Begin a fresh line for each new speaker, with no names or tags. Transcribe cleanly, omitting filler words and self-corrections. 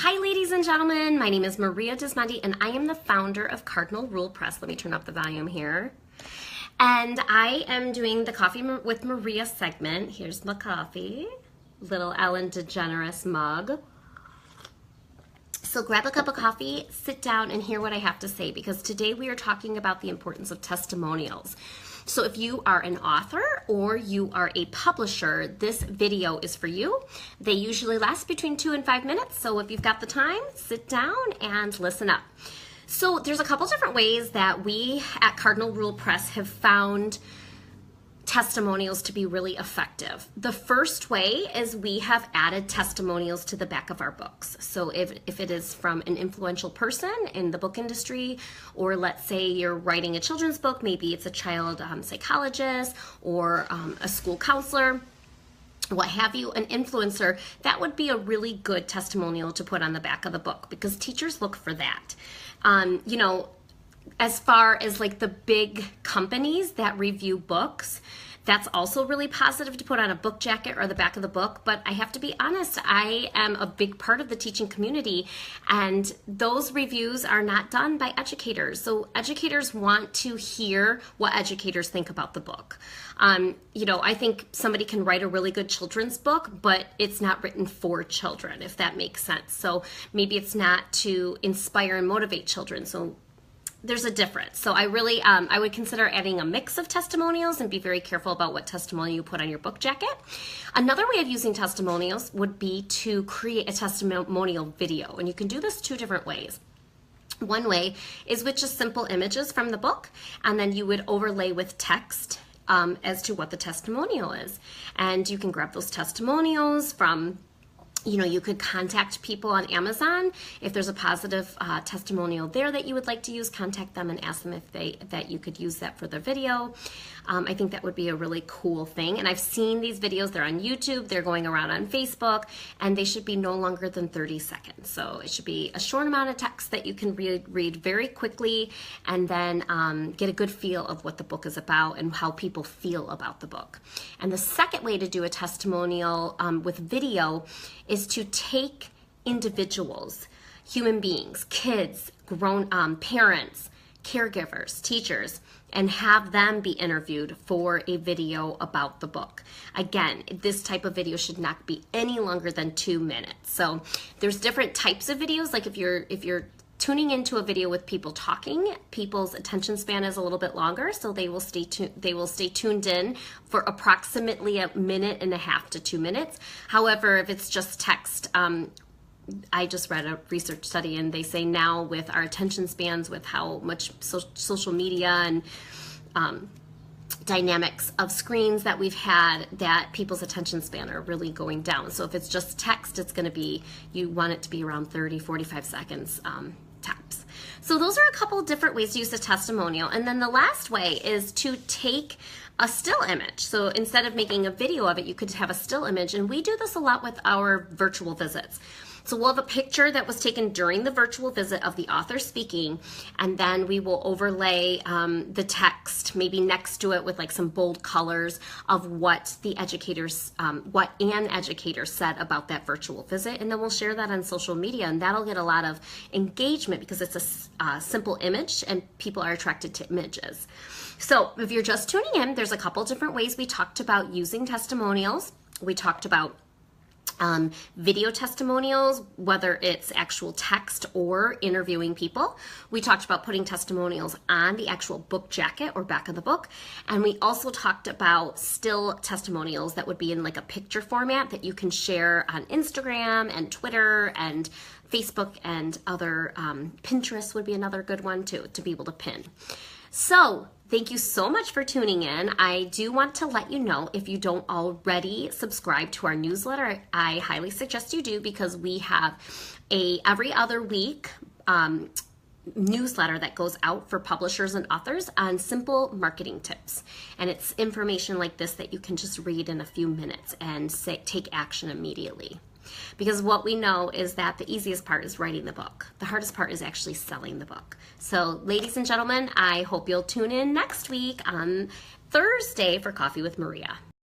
Hi, ladies and gentlemen. My name is Maria Dismondy, and I am the founder of Cardinal Rule Press. Let me turn up the volume here. And I am doing the Coffee with Maria segment. Here's my coffee, little Ellen DeGeneres mug. So grab a cup of coffee, sit down, and hear what I have to say, because today we are talking about the importance of testimonials. So if you are an author or you are a publisher, this video is for you. They usually last between 2 and 5 minutes, so if you've got the time, sit down and listen up. So there's a couple different ways that we at Cardinal Rule Press have found testimonials to be really effective. The first way is we have added testimonials to the back of our books. So if it is from an influential person in the book industry, or let's say you're writing a children's book, maybe it's a child psychologist or a school counselor, what have you, an influencer, that would be a really good testimonial to put on the back of the book, because teachers look for that. You know, as far as like the big companies that review books, that's also really positive to put on a book jacket or the back of the book. But I have to be honest, I am a big part of the teaching community, and those reviews are not done by educators. So educators want to hear what educators think about the book. You know, I think somebody can write a really good children's book, but it's not written for children, if that makes sense. So maybe it's not to inspire and motivate children. So there's a difference. So I really, I would consider adding a mix of testimonials and be very careful about what testimonial you put on your book jacket. Another way of using testimonials would be to create a testimonial video. And you can do this 2 different ways. One way is with just simple images from the book, and then you would overlay with text as to what the testimonial is. And you can grab those testimonials from, you know, you could contact people on Amazon. If there's a positive testimonial there that you would like to use, contact them and ask them if that you could use that for their video. I think that would be a really cool thing. And I've seen these videos, they're on YouTube, they're going around on Facebook, and they should be no longer than 30 seconds. So it should be a short amount of text that you can read very quickly, and then get a good feel of what the book is about and how people feel about the book. And the second way to do a testimonial with video is to take individuals, human beings, kids, grown parents, caregivers, teachers, and have them be interviewed for a video about the book. Again, this type of video should not be any longer than 2 minutes. So there's different types of videos. Like if you're tuning into a video with people talking, people's attention span is a little bit longer, so they will stay tuned in for approximately 1.5 minutes to 2 minutes. However, if it's just text, I just read a research study, and they say now with our attention spans, with how much social media and dynamics of screens that we've had, that people's attention span are really going down. So if it's just text, it's going to be, you want it to be around 30-45 seconds tops. So those are a couple different ways to use a testimonial. And then the last way is to take a still image. So instead of making a video of it, you could have a still image. And we do this a lot with our virtual visits. So we'll have a picture that was taken during the virtual visit of the author speaking, and then we will overlay the text, maybe next to it with like some bold colors of what the educators, what an educator said about that virtual visit, and then we'll share that on social media, and that'll get a lot of engagement because it's a simple image and people are attracted to images. So if you're just tuning in, there's a couple different ways we talked about using testimonials. We talked about video testimonials, whether it's actual text or interviewing people. We talked about putting testimonials on the actual book jacket or back of the book. And we also talked about still testimonials that would be in like a picture format that you can share on Instagram and Twitter and Facebook, and other, Pinterest would be another good one too, to be able to pin. So thank you so much for tuning in. I do want to let you know, if you don't already subscribe to our newsletter, I highly suggest you do, because we have a every other week newsletter that goes out for publishers and authors on simple marketing tips. And it's information like this that you can just read in a few minutes and take action immediately. Because what we know is that the easiest part is writing the book. The hardest part is actually selling the book. So ladies and gentlemen, I hope you'll tune in next week on Thursday for Coffee with Maria.